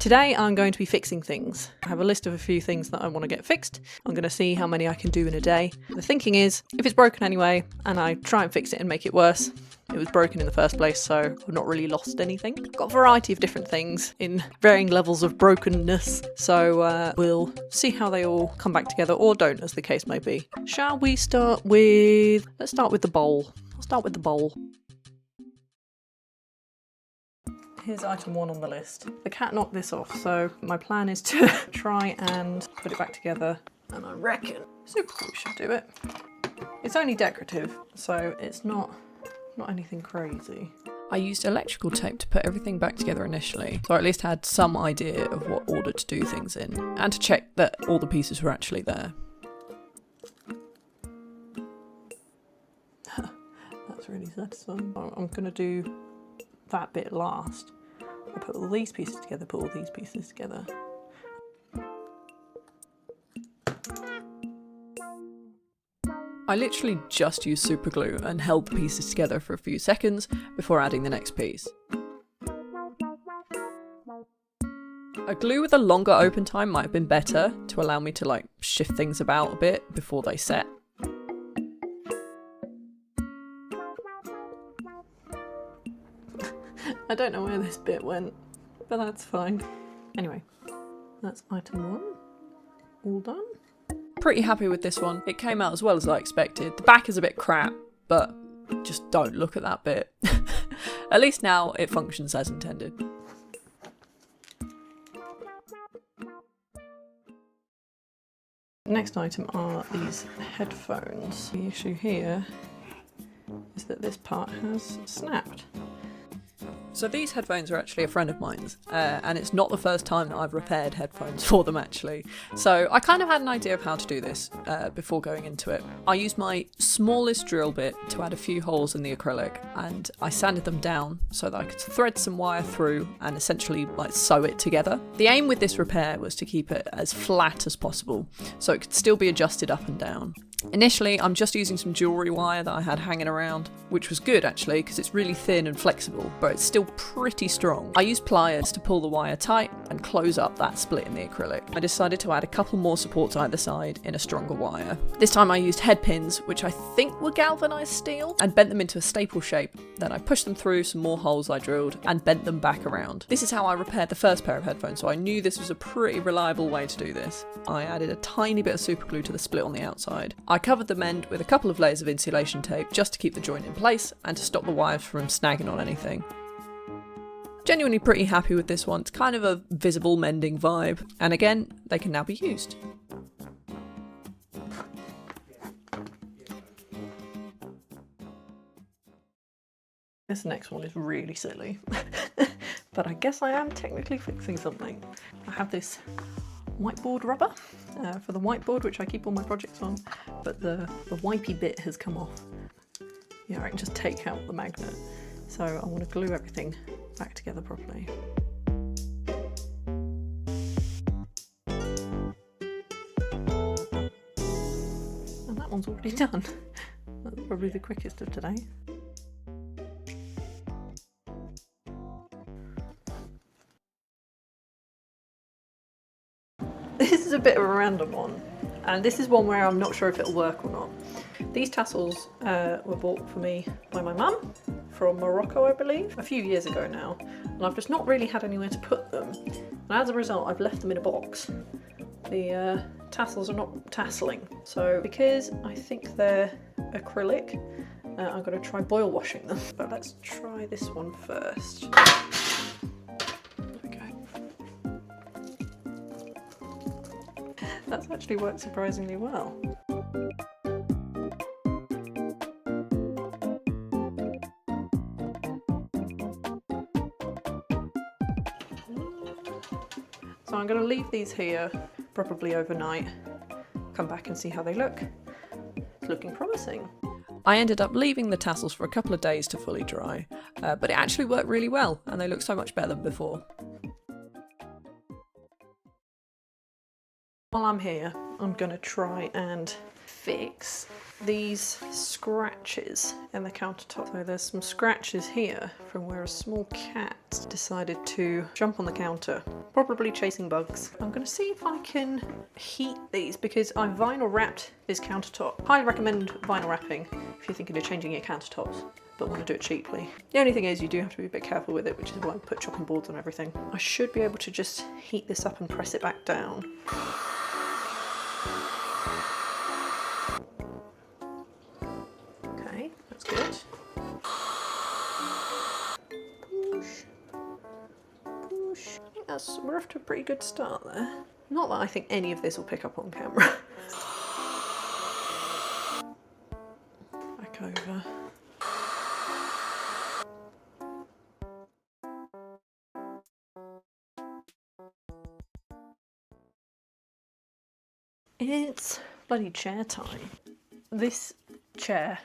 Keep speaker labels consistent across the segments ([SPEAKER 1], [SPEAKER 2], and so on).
[SPEAKER 1] Today I'm going to be fixing things. I have a list of a few things that I want to get fixed. I'm going to see how many I can do in a day. The thinking is, if it's broken anyway, and I try and fix it and make it worse, it was broken in the first place, so I've not really lost anything. I've got a variety of different things in varying levels of brokenness, so we'll see how they all come back together, or don't, as the case may be. Shall we start with... Let's start with the bowl. I'll start with the bowl. Here's item 1 on the list. The cat knocked this off, so my plan is to try and put it back together, and I reckon super glue should do it. It's only decorative, so it's not anything crazy. I used electrical tape to put everything back together initially, so I at least had some idea of what order to do things in, and to check that all the pieces were actually there. That's really satisfying. I'm gonna do that bit last. I'll put all these pieces together, put all these pieces together. I literally just used super glue and held the pieces together for a few seconds before adding the next piece. A glue with a longer open time might have been better to allow me to shift things about a bit before they set. I don't know where this bit went, but that's fine. Anyway, that's item 1, all done. Pretty happy with this one. It came out as well as I expected. The back is a bit crap, but just don't look at that bit. At least now it functions as intended. Next item are these headphones. The issue here is that this part has snapped. So these headphones are actually a friend of mine's, and it's not the first time that I've repaired headphones for them actually. So I kind of had an idea of how to do this before going into it. I used my smallest drill bit to add a few holes in the acrylic, and I sanded them down so that I could thread some wire through and essentially sew it together. The aim with this repair was to keep it as flat as possible, so it could still be adjusted up and down. Initially, I'm just using some jewellery wire that I had hanging around, which was good actually because it's really thin and flexible, but it's still pretty strong. I used pliers to pull the wire tight and close up that split in the acrylic. I decided to add a couple more supports either side in a stronger wire. This time I used head pins, which I think were galvanised steel, and bent them into a staple shape. Then I pushed them through some more holes I drilled and bent them back around. This is how I repaired the first pair of headphones, so I knew this was a pretty reliable way to do this. I added a tiny bit of super glue to the split on the outside. I covered the mend with a couple of layers of insulation tape just to keep the joint in place and to stop the wires from snagging on anything. Genuinely pretty happy with this one. It's kind of a visible mending vibe, and again, they can now be used. This next one is really silly, but I guess I am technically fixing something. I have this whiteboard rubber for the whiteboard, which I keep all my projects on, but the wipey bit has come off. Yeah, I can just take out the magnet. So I want to glue everything back together properly. And that one's already done. That's probably the quickest of today. This is a bit of a random one, and this is one where I'm not sure if it'll work or not. These tassels were bought for me by my mum from Morocco, I believe, a few years ago now, and I've just not really had anywhere to put them, and as a result I've left them in a box. The tassels are not tasseling, so because I think they're acrylic, I'm going to try boil washing them, but let's try this one first. That's actually worked surprisingly well. So I'm going to leave these here probably overnight, come back and see how they look. It's looking promising. I ended up leaving the tassels for a couple of days to fully dry, but it actually worked really well and they look so much better than before. While I'm here, I'm gonna try and fix these scratches in the countertop. So there's some scratches here from where a small cat decided to jump on the counter, probably chasing bugs. I'm gonna see if I can heat these because I vinyl wrapped this countertop. Highly recommend vinyl wrapping if you're thinking of changing your countertops but want to do it cheaply. The only thing is you do have to be a bit careful with it, which is why I put chopping boards on everything. I should be able to just heat this up and press it back down. Okay, that's good. Push. Push. Yes, we're off to a pretty good start there. Not that I think any of this will pick up on camera. Back over. It's bloody chair time. This chair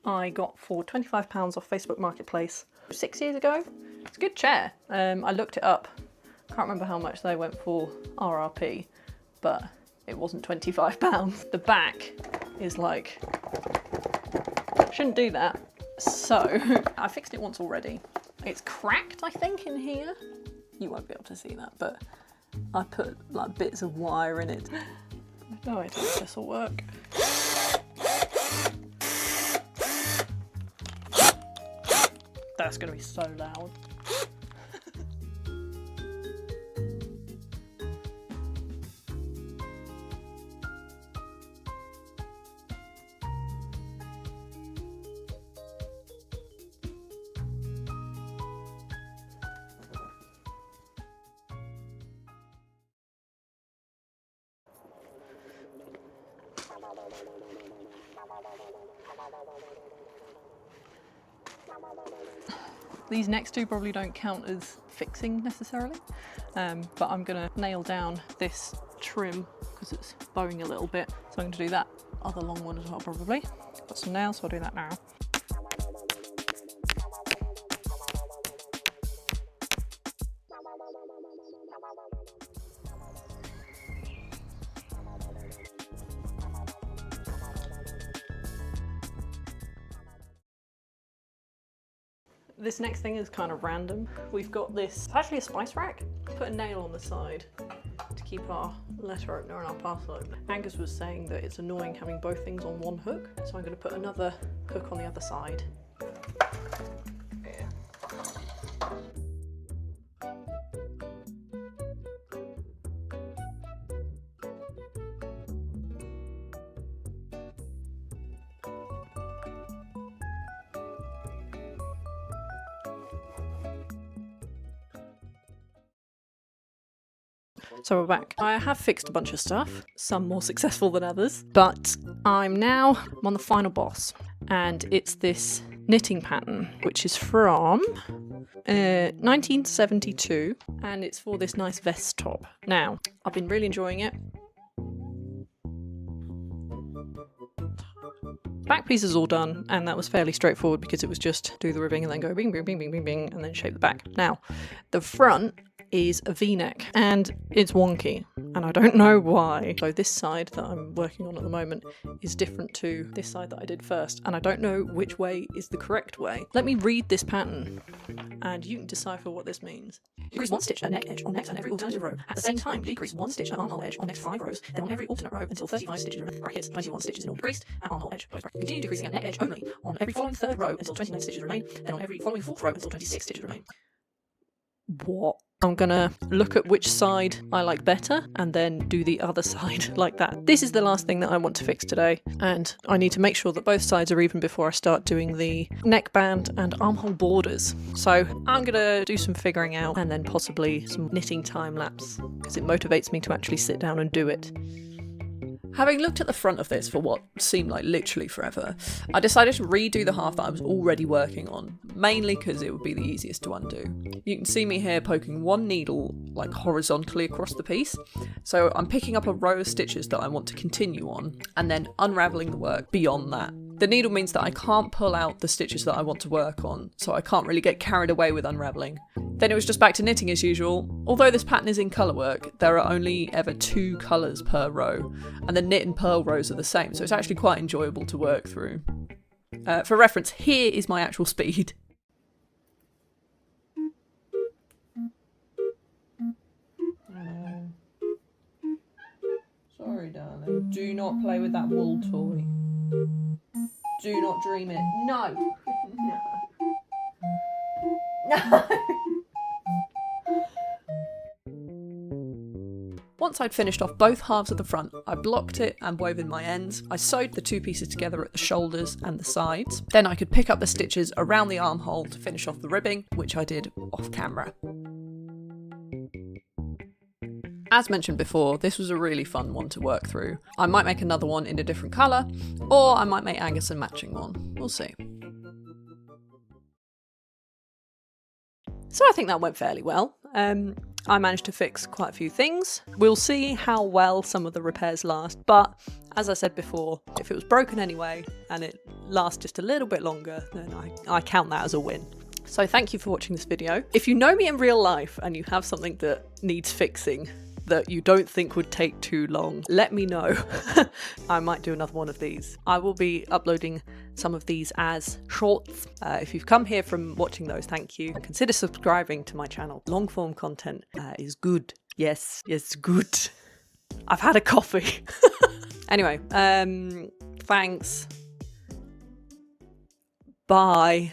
[SPEAKER 1] I got for £25 off Facebook Marketplace 6 years ago. It's a good chair. I looked it up. Can't remember how much they went for RRP, but it wasn't £25. The back is like, shouldn't do that. So I fixed it once already. It's cracked, I think, in here. You won't be able to see that, but I put like bits of wire in it. No idea if this will work. That's going to be so loud. These next two probably don't count as fixing necessarily, but I'm gonna nail down this trim because it's bowing a little bit. So I'm gonna do that other long one as well probably. Got some nails, so I'll do that now. This next thing is kind of random. We've got this, it's actually a spice rack. Put a nail on the side to keep our letter opener and our parcel opener. Angus was saying that it's annoying having both things on one hook, so I'm going to put another hook on the other side. So we're back. I have fixed a bunch of stuff, some more successful than others, but I'm on the final boss, and it's this knitting pattern, which is from 1972, and it's for this nice vest top. Now, I've been really enjoying it. Back piece is all done, and that was fairly straightforward because it was just do the ribbing and then go bing, bing, bing, bing, bing, bing, and then shape the back. Now, the front is a V-neck, and it's wonky, and I don't know why. So this side that I'm working on at the moment is different to this side that I did first, and I don't know which way is the correct way. Let me read this pattern, and you can decipher what this means. Decrease 1 stitch at neck edge on next and every alternative row. At the same time, decrease 1 stitch at armhole edge on next 5 rows, then on every alternate row until 35 stitches remain. Brackets, 21 stitches in all decreased at armhole edge. Continue decreasing at neck edge only on every following third row until 29 stitches remain, then on every following fourth row until 26 stitches remain. What? I'm gonna look at which side I like better and then do the other side like that. This is the last thing that I want to fix today, and I need to make sure that both sides are even before I start doing the neckband and armhole borders. So I'm gonna do some figuring out and then possibly some knitting time lapse because it motivates me to actually sit down and do it. Having looked at the front of this for what seemed like literally forever, I decided to redo the half that I was already working on, mainly because it would be the easiest to undo. You can see me here poking one needle like horizontally across the piece, so I'm picking up a row of stitches that I want to continue on and then unravelling the work beyond that. The needle means that I can't pull out the stitches that I want to work on, so I can't really get carried away with unravelling. Then it was just back to knitting as usual. Although this pattern is in colour work, there are only ever 2 colours per row, and the knit and purl rows are the same, so it's actually quite enjoyable to work through. For reference, here is my actual speed. Sorry, darling. Do not play with that wool toy. Do not dream it. No! No! Once I'd finished off both halves of the front, I blocked it and wove in my ends. I sewed the 2 pieces together at the shoulders and the sides. Then I could pick up the stitches around the armhole to finish off the ribbing, which I did off camera. As mentioned before, this was a really fun one to work through. I might make another one in a different colour, or I might make Angus a matching one. We'll see. So I think that went fairly well. I managed to fix quite a few things. We'll see how well some of the repairs last, but as I said before, if it was broken anyway and it lasts just a little bit longer, then I count that as a win. So thank you for watching this video. If you know me in real life and you have something that needs fixing that you don't think would take too long, let me know. I might do another one of these. I will be uploading some of these as shorts. If you've come here from watching those, thank you. Consider subscribing to my channel. Long form content is good. Yes, good. I've had a coffee. Anyway, thanks. Bye.